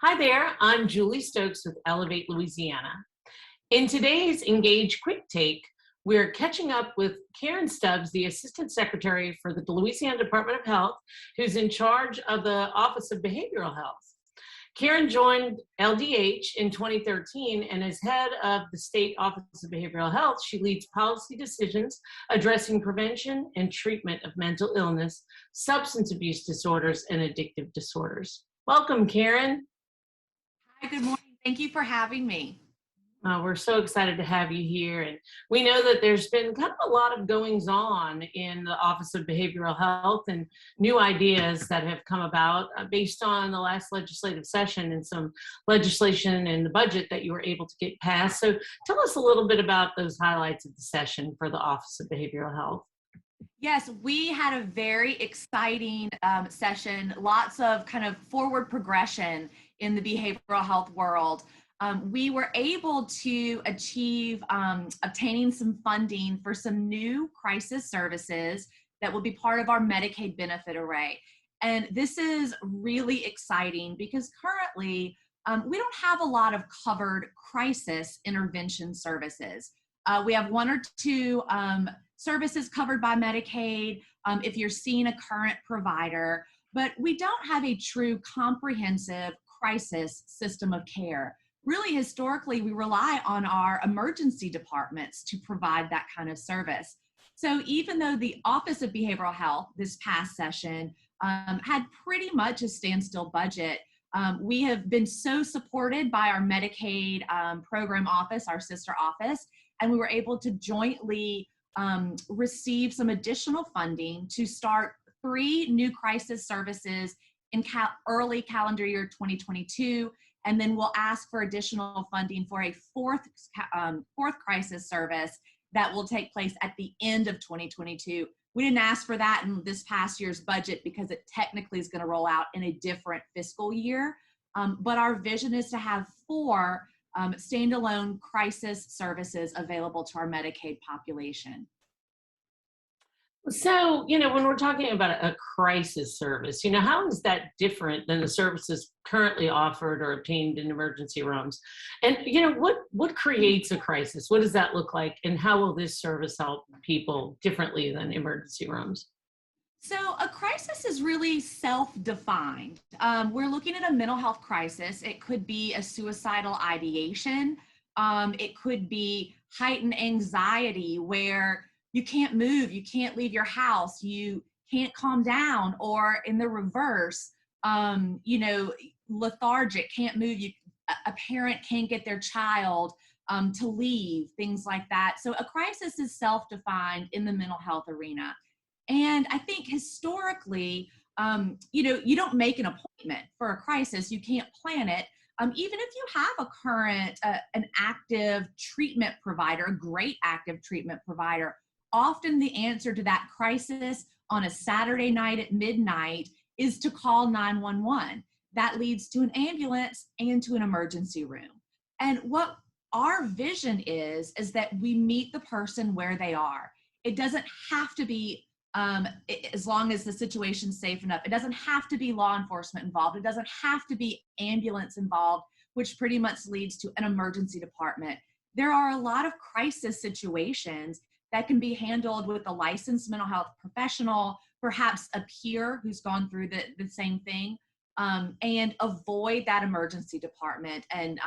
Hi there, I'm Julie Stokes with Ellevate, Louisiana. In today's Engage Quick Take, we're catching up with Karen Stubbs, the Assistant Secretary for the Louisiana Department of Health, who's in charge of the Office of Behavioral Health. Karen joined LDH in 2013, and as head of the State Office of Behavioral Health, she leads policy decisions addressing prevention and treatment of mental illness, substance abuse disorders, and addictive disorders. Welcome, Karen. Hi, good morning. Thank you for having me. We're so excited to have you here. And we know that there's been kind of a lot of goings on in the Office of Behavioral Health and new ideas that have come about based on the last legislative session and some legislation in the budget that you were able to get passed. So tell us a little bit about those highlights of the session for the Office of Behavioral Health. Yes, we had a very exciting session, lots of kind of forward progression in the behavioral health world. We were able to achieve obtaining some funding for some new crisis services that will be part of our Medicaid benefit array. And this is really exciting because currently we don't have a lot of covered crisis intervention services. We have one or two services covered by Medicaid if you're seeing a current provider, but we don't have a true comprehensive crisis system of care. Really, historically, we rely on our emergency departments to provide that kind of service. So even though the Office of Behavioral Health this past session had pretty much a standstill budget, we have been so supported by our Medicaid program office, our sister office, and we were able to jointly receive some additional funding to start 3 new crisis services in early calendar year 2022. And then we'll ask for additional funding for a fourth crisis service that will take place at the end of 2022. We didn't ask for that in this past year's budget because it technically is going to roll out in a different fiscal year. But our vision is to have 4 standalone crisis services available to our Medicaid population. So, when we're talking about a crisis service, how is that different than the services currently offered or obtained in emergency rooms? And, what creates a crisis? What does that look like? And how will this service help people differently than emergency rooms? So a crisis is really self-defined. We're looking at a mental health crisis. It could be a suicidal ideation. It could be heightened anxiety where you can't move, you can't leave your house, you can't calm down, or in the reverse, lethargic, can't move. A parent can't get their child to leave, things like that. So a crisis is self-defined in the mental health arena. And I think historically, you don't make an appointment for a crisis. You can't plan it. Even if you have a current, an active treatment provider, a great active treatment provider, often the answer to that crisis on a Saturday night at midnight is to call 911. That leads to an ambulance and to an emergency room. And what our vision is that we meet the person where they are. It doesn't have to be as long as the situation's safe enough. It doesn't have to be law enforcement involved. It doesn't have to be ambulance involved, which pretty much leads to an emergency department. There are a lot of crisis situations that can be handled with a licensed mental health professional, perhaps a peer who's gone through the same thing, and avoid that emergency department. And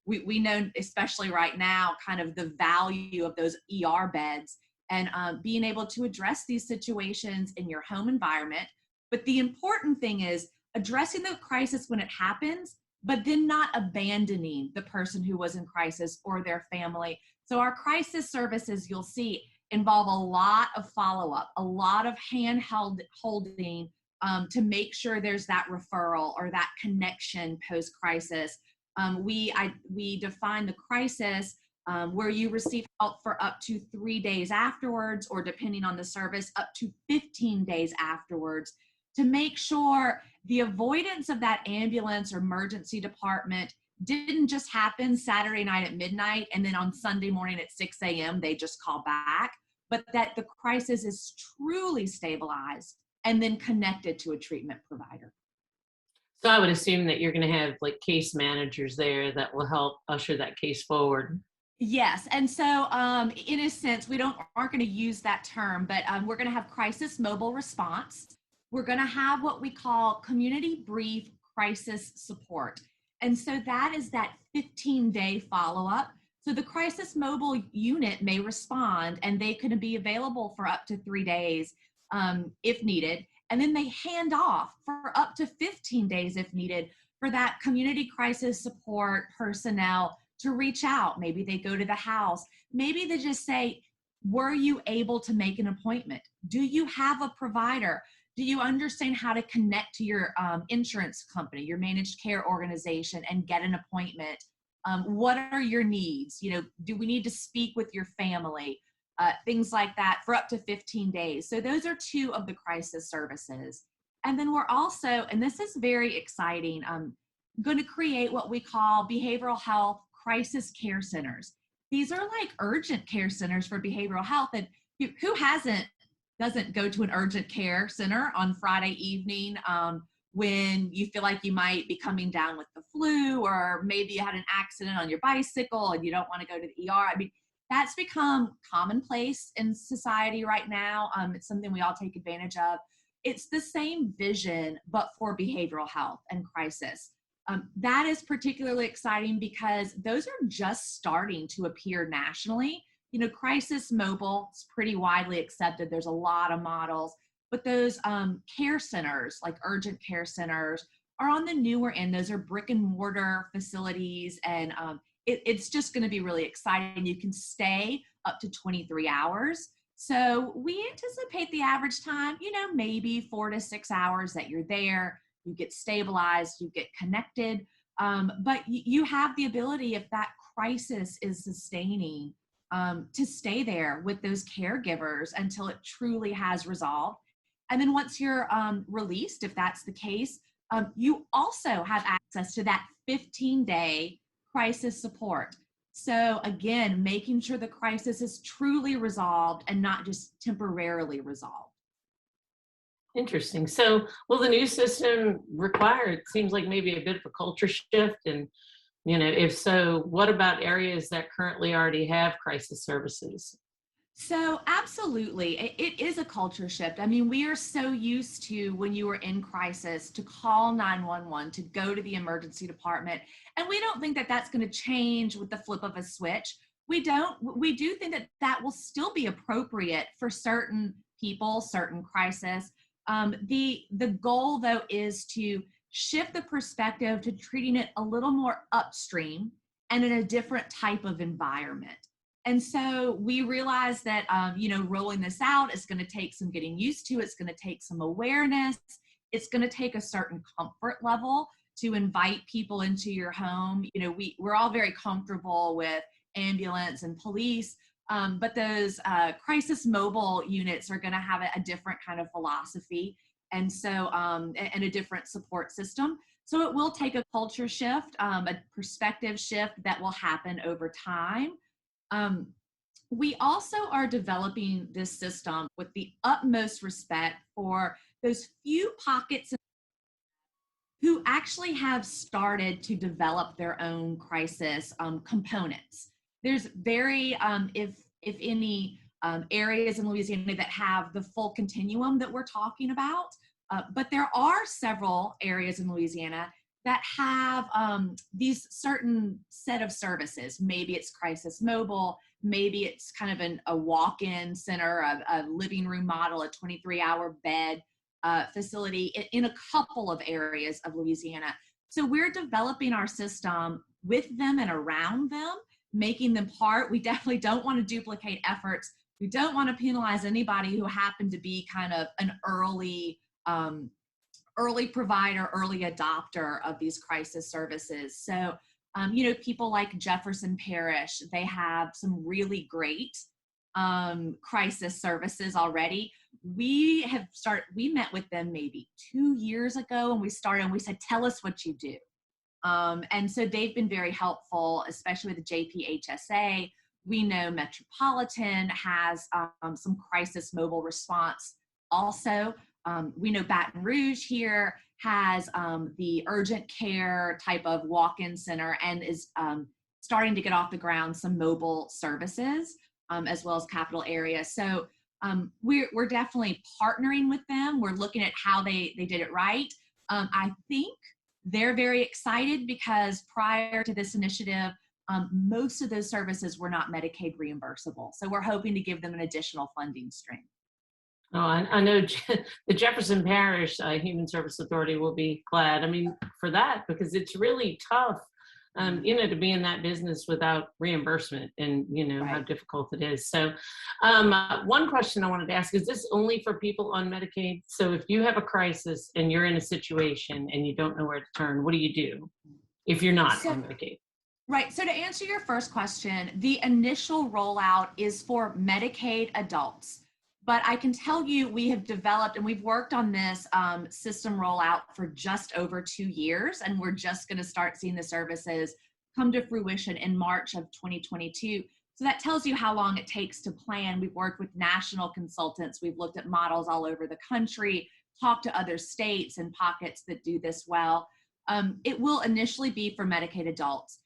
we know, especially right now, kind of the value of those ER beds and being able to address these situations in your home environment. But the important thing is addressing the crisis when it happens, but then not abandoning the person who was in crisis or their family. So our crisis services, you'll see, involve a lot of follow-up, a lot of holding to make sure there's that referral or that connection post-crisis. We define the crisis where you receive help for up to 3 days afterwards, or depending on the service, up to 15 days afterwards, to make sure the avoidance of that ambulance or emergency department didn't just happen Saturday night at midnight and then on Sunday morning at 6 a.m. they just call back, but that the crisis is truly stabilized and then connected to a treatment provider. So I would assume that you're going to have like case managers there that will help usher that case forward. Yes, and so in a sense, we aren't going to use that term, but we're going to have crisis mobile response. We're going to have what we call community brief crisis support, and so that is that 15-day follow-up. So the crisis mobile unit may respond, and they can be available for up to 3 days if needed, and then they hand off for up to 15 days if needed for that community crisis support personnel to reach out. Maybe they go to the house. Maybe they just say, were you able to make an appointment? Do you have a provider? Do you understand how to connect to your insurance company, your managed care organization, and get an appointment? What are your needs? Do we need to speak with your family? Things like that for up to 15 days. So those are two of the crisis services. And then we're also, and this is very exciting, going to create what we call behavioral health crisis care centers. These are like urgent care centers for behavioral health. And who doesn't go to an urgent care center on Friday evening when you feel like you might be coming down with the flu, or maybe you had an accident on your bicycle and you don't want to go to the ER. I mean, that's become commonplace in society right now. It's something we all take advantage of. It's the same vision, but for behavioral health and crisis. That is particularly exciting because those are just starting to appear nationally. Crisis mobile is pretty widely accepted. There's a lot of models, but those care centers, like urgent care centers, are on the newer end. Those are brick and mortar facilities, and it's just going to be really exciting. You can stay up to 23 hours. So we anticipate the average time, maybe 4 to 6 hours that you're there. You get stabilized, you get connected, but you have the ability, if that crisis is sustaining, to stay there with those caregivers until it truly has resolved. And then once you're released, if that's the case, you also have access to that 15-day crisis support. So again, making sure the crisis is truly resolved and not just temporarily resolved. Interesting. So will the new system require, it seems like maybe a bit of a culture shift? And, if so, what about areas that currently already have crisis services? So absolutely, it is a culture shift. I mean, we are so used to, when you are in crisis, to call 911, to go to the emergency department. And we don't think that that's going to change with the flip of a switch. We do think that that will still be appropriate for certain people, certain crisis. The goal, though, is to shift the perspective to treating it a little more upstream and in a different type of environment. And so we realize that, rolling this out is going to take some getting used to. It's going to take some awareness. It's going to take a certain comfort level to invite people into your home. We're all very comfortable with ambulance and police, but those crisis mobile units are going to have a different kind of philosophy, and so and a different support system. So it will take a culture shift, a perspective shift that will happen over time. We also are developing this system with the utmost respect for those few pockets who actually have started to develop their own crisis components. There's very, if any, areas in Louisiana that have the full continuum that we're talking about, but there are several areas in Louisiana that have these certain set of services. Maybe it's crisis mobile, maybe it's kind of a walk-in center, a living room model, a 23-hour bed facility in a couple of areas of Louisiana. So we're developing our system with them and around them, making them part. We definitely don't want to duplicate efforts. We don't want to penalize anybody who happened to be kind of an early provider, early adopter of these crisis services. So, people like Jefferson Parish, they have some really great crisis services already. We met with them maybe 2 years ago, and we said, tell us what you do. And so they've been very helpful, especially with the JPHSA. We know Metropolitan has some crisis mobile response also. We know Baton Rouge here has the urgent care type of walk-in center and is starting to get off the ground some mobile services as well as capital area. So we're definitely partnering with them. We're looking at how they did it right. I think they're very excited because prior to this initiative, most of those services were not Medicaid reimbursable. So we're hoping to give them an additional funding stream. Oh, I know the Jefferson Parish Human Service Authority will be glad. I mean, for that, because it's really tough, to be in that business without reimbursement and, how Right. difficult it is. So one question I wanted to ask, is this only for people on Medicaid? So if you have a crisis and you're in a situation and you don't know where to turn, what do you do if you're not So on Medicaid? Right. So to answer your first question, the initial rollout is for Medicaid adults. But I can tell you we have developed and we've worked on this system rollout for just over 2 years. And we're just going to start seeing the services come to fruition in March of 2022. So that tells you how long it takes to plan. We've worked with national consultants. We've looked at models all over the country, talked to other states and pockets that do this well. It will initially be for Medicaid adults.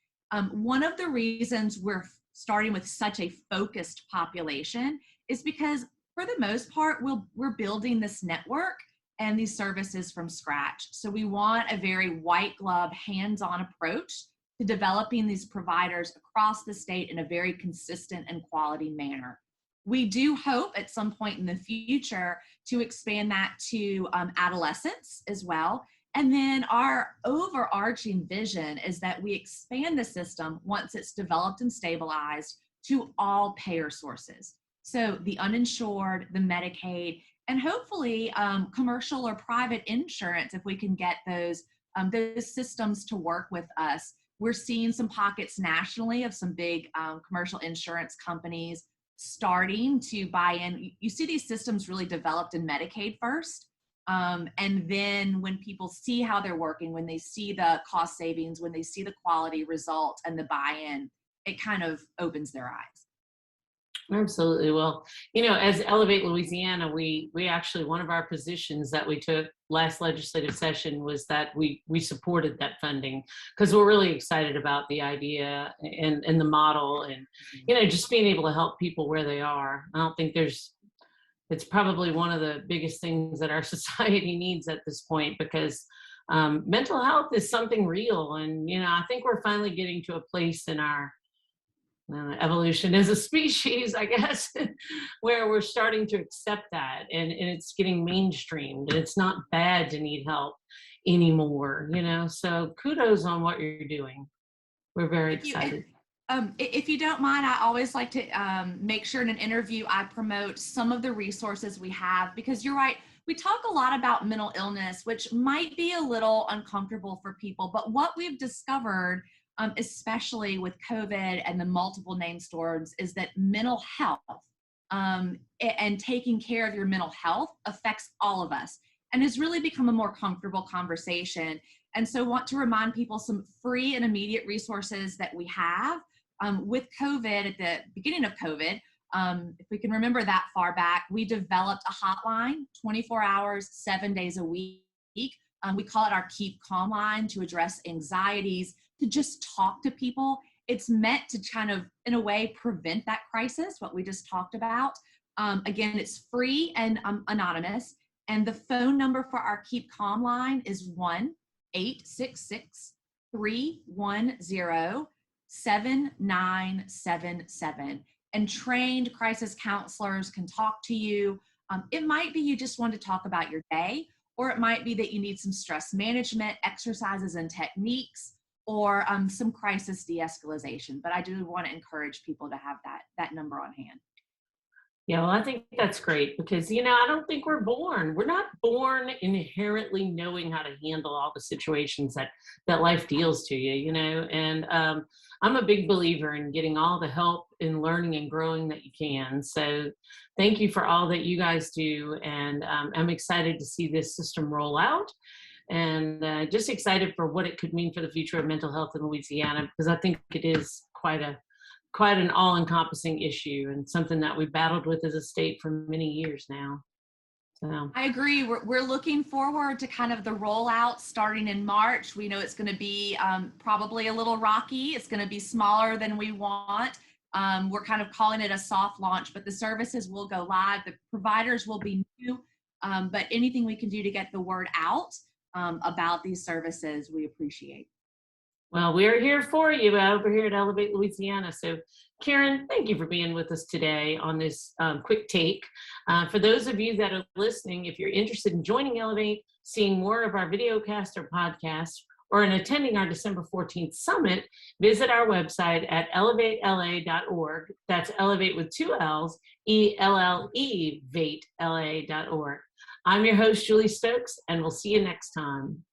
One of the reasons we're starting with such a focused population is because for the most part, we're building this network and these services from scratch. So we want a very white glove, hands-on approach to developing these providers across the state in a very consistent and quality manner. We do hope at some point in the future to expand that to adolescents as well. And then our overarching vision is that we expand the system once it's developed and stabilized to all payer sources. So the uninsured, the Medicaid, and hopefully commercial or private insurance if we can get those systems to work with us. We're seeing some pockets nationally of some big commercial insurance companies starting to buy in. You see these systems really developed in Medicaid first. And then when people see how they're working, when they see the cost savings, when they see the quality result and the buy-in, it kind of opens their eyes. Absolutely. Well, as Ellevate Louisiana, we actually, one of our positions that we took last legislative session was that we supported that funding because we're really excited about the idea and the model and, just being able to help people where they are. I don't think it's probably one of the biggest things that our society needs at this point because mental health is something real. And, I think we're finally getting to a place in our evolution as a species, I guess, where we're starting to accept that and it's getting mainstreamed and it's not bad to need help anymore, so kudos on what you're doing. We're very excited. If you don't mind, I always like to make sure in an interview I promote some of the resources we have because you're right. We talk a lot about mental illness, which might be a little uncomfortable for people, but what we've discovered especially with COVID and the multiple name storms, is that mental health and taking care of your mental health affects all of us and has really become a more comfortable conversation. And so I want to remind people some free and immediate resources that we have. With COVID, at the beginning of COVID, if we can remember that far back, we developed a hotline 24 hours, 7 days a week. We call it our Keep Calm line to address anxieties, to just talk to people. It's meant to kind of, in a way, prevent that crisis, what we just talked about. Again, it's free and anonymous. And the phone number for our Keep Calm line is 1-866-310-7977. And trained crisis counselors can talk to you. It might be you just want to talk about your day, or it might be that you need some stress management exercises and techniques, or some crisis de-escalation. But I do want to encourage people to have that number on hand. Yeah, well, I think that's great because, I don't think we're not born inherently knowing how to handle all the situations that life deals to you, and I'm a big believer in getting all the help in learning and growing that you can. So thank you for all that you guys do. And I'm excited to see this system roll out and just excited for what it could mean for the future of mental health in Louisiana, because I think it is quite an all-encompassing issue and something that we've battled with as a state for many years now. So, I agree. We're looking forward to kind of the rollout starting in March. We know it's going to be probably a little rocky. It's going to be smaller than we want. We're kind of calling it a soft launch, but the services will go live. The providers will be new, but anything we can do to get the word out about these services, we appreciate. well, we're here for you over here at Ellevate, Louisiana. So, Karen, thank you for being with us today on this quick take. For those of you that are listening, if you're interested in joining Ellevate, seeing more of our videocast or podcast, or in attending our December 14th summit, visit our website at ellevatela.org. That's Ellevate with two L's, ELLEVATE.LA.org. I'm your host, Julie Stokes, and we'll see you next time.